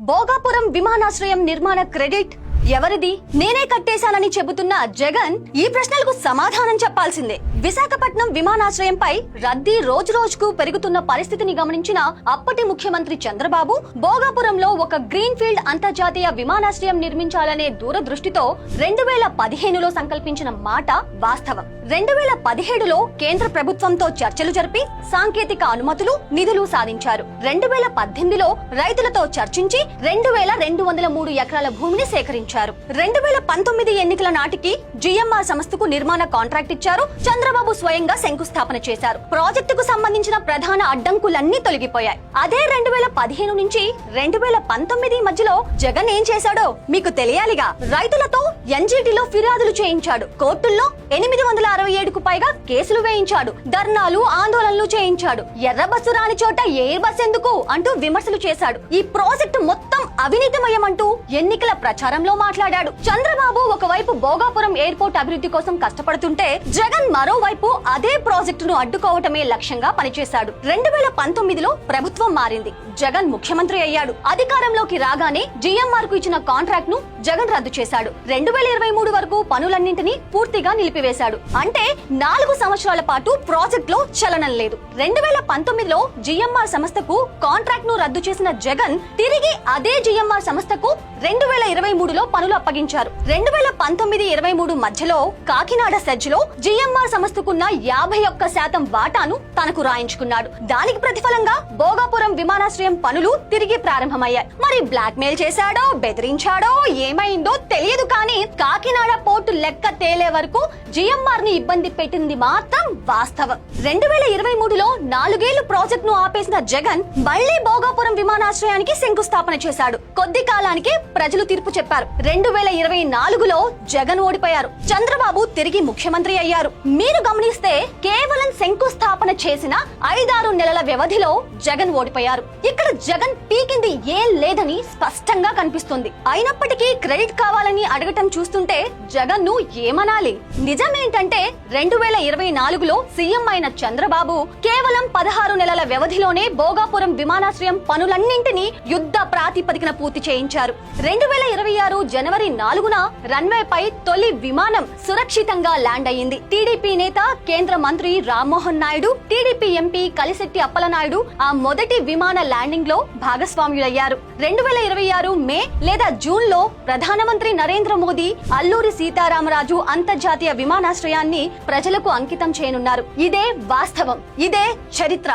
భోగాపురం విమానాశ్రయం నిర్మాణ క్రెడిట్ ఎవరిది? నేనే కట్టేశానని చెబుతున్న జగన్ ఈ ప్రశ్నలకు సమాధానం చెప్పాల్సిందే. విశాఖపట్నం విమానాశ్రయంపై రద్దీ రోజు రోజుకు పెరుగుతున్న పరిస్థితిని గమనించిన అప్పటి ముఖ్యమంత్రి చంద్రబాబు భోగాపురంలో ఒక గ్రీన్ ఫీల్డ్ అంతర్జాతీయ విమానాశ్రయం నిర్మించాలనే దూరదృష్టితో 2015లో సంకల్పించిన మాట వాస్తవం. 2017లో కేంద్ర ప్రభుత్వంతో చర్చలు జరిపి సాంకేతిక అనుమతులు, నిధులు సాధించారు. 2018లో రైతులతో చర్చించి 2203 ఎకరాల భూమిని సేకరించారు. 2019 ఎన్నికల నాటికి జిఎంఆర్ సంస్థకు నిర్మాణ కాంట్రాక్ట్ ఇచ్చారు. చంద్రబాబు స్వయంగా శంకుస్థాపన చేశారు. ప్రాజెక్టుకు సంబంధించిన ప్రధాన అడ్డంకులన్నీ తొలగిపోయాయి. అదే 2015 నుంచి 2019 మధ్యలో జగన్ ఏం చేశాడో మీకు తెలియాలిగా. రైతులతో ఎన్జీటీలో ఫిర్యాదులు చేయించాడు. కోర్టుల్లో 867కు పైగా కేసులు వేయించాడు. ధర్నాలు, ఆందోళనలు చేయించాడు. ఎర్ర బస్సు రాని చోట ఎయిర్ బస్ ఎందుకు అంటూ విమర్శలు చేశాడు. ఈ ప్రాజెక్టు మొత్తం అవినీతిమయమంటూ ఎన్నికల ప్రచారంలో మాట్లాడాడు. చంద్రబాబు ఒకవైపు భోగాపురం ఎయిర్పోర్ట్ అభివృద్ధి కోసం కష్టపడుతుంటే జగన్ మరోవైపు అదే ప్రాజెక్టును అడ్డుకోవటమే లక్ష్యంగా పనిచేశాడు. 2019లో ప్రభుత్వం మారింది. జగన్ ముఖ్యమంత్రి అయ్యాడు. అధికారంలోకి రాగానే జిఎంఆర్ కు ఇచ్చిన కాంట్రాక్ట్ ను జగన్ రద్దు చేశాడు. 2023 వరకు పనులన్నింటినీ పూర్తిగా నిలిపివేశాడు. అంటే 4 సంవత్సరాల పాటు ప్రాజెక్ట్ లో చలనం లేదు. 2019లో జిఎంఆర్ సంస్థకు కాంట్రాక్ట్ ను రద్దు చేసిన జగన్ తిరిగి అదే జిఎంఆర్ సంస్థకు 2023లో పనులు అప్పగించారు. 2019-23 మధ్యలో కాకినాడ సెజ్ లో జిఎంఆర్ సంస్థకున్న 51% వాటాను తనకు రాయించుకున్నాడు. దానికి ప్రతిఫలంగా భోగాపురం విమానాశ్రయం పనులు తిరిగి ప్రారంభమయ్యాయి. మరి బ్లాక్ మెయిల్ చేశాడో, బెదిరించాడో, ఏమైందో తెలియదు. కానీ కాకినాడ పోర్టు లెక్క తేలే వరకు జిఎంఆర్ ని ఇబ్బంది పెట్టింది మాత్రం వాస్తవం. 2023లో 4 ఏళ్లు ప్రాజెక్ట్ ను ఆపేసిన జగన్ మళ్లీ భోగాపురం విమానాశ్రయానికి శంకుస్థాపన చేశాడు. కొద్ది కాలానికి ప్రజలు తీర్పు చెప్పారు. 2024లో జగన్ ఓడిపోయారు. చంద్రబాబు తిరిగి ముఖ్యమంత్రి అయ్యారు. మీరు గమనిస్తే కేవలం శంకుస్థాపన చేసిన 5-6 నెలల వ్యవధిలో జగన్ ఓడిపోయారు. ఇక్కడ జగన్ పీకింది ఏం లేదని స్పష్టంగా కనిపిస్తుంది. అయినప్పటికీ క్రెడిట్ కావాలని అడగటం చూస్తుంటే జగన్ ను ఏమనాలి? నిజమేంటంటే 2024లో సీఎం అయిన చంద్రబాబు కేవలం 16 నెలల వ్యవధిలోనే భోగాపురం విమానాశ్రయం పనులన్నింటినీ యుద్ధ ప్రాతిపదికన పూర్తి చేయించారు. 2026 జనవరి 4న రన్వేపై తొలి విమానం సురక్షితంగా ల్యాండ్ అయ్యింది. టీడీపీ నేత, కేంద్ర మంత్రి రామ్మోహన్ నాయుడు, టీడీపీ ఎంపీ కలిశెట్టి అప్పలనాయుడు ఆ మొదటి విమాన ల్యాండింగ్ లో భాగస్వామ్యులయ్యారు. 2026 మే లేదా జూన్ లో ప్రధానమంత్రి నరేంద్ర మోదీ అల్లూరి సీతారామరాజు అంతర్జాతీయ విమానాశ్రయాన్ని ప్రజలకు అంకితం చేయనున్నారు. ఇదే వాస్తవం, ఇదే చరిత్ర.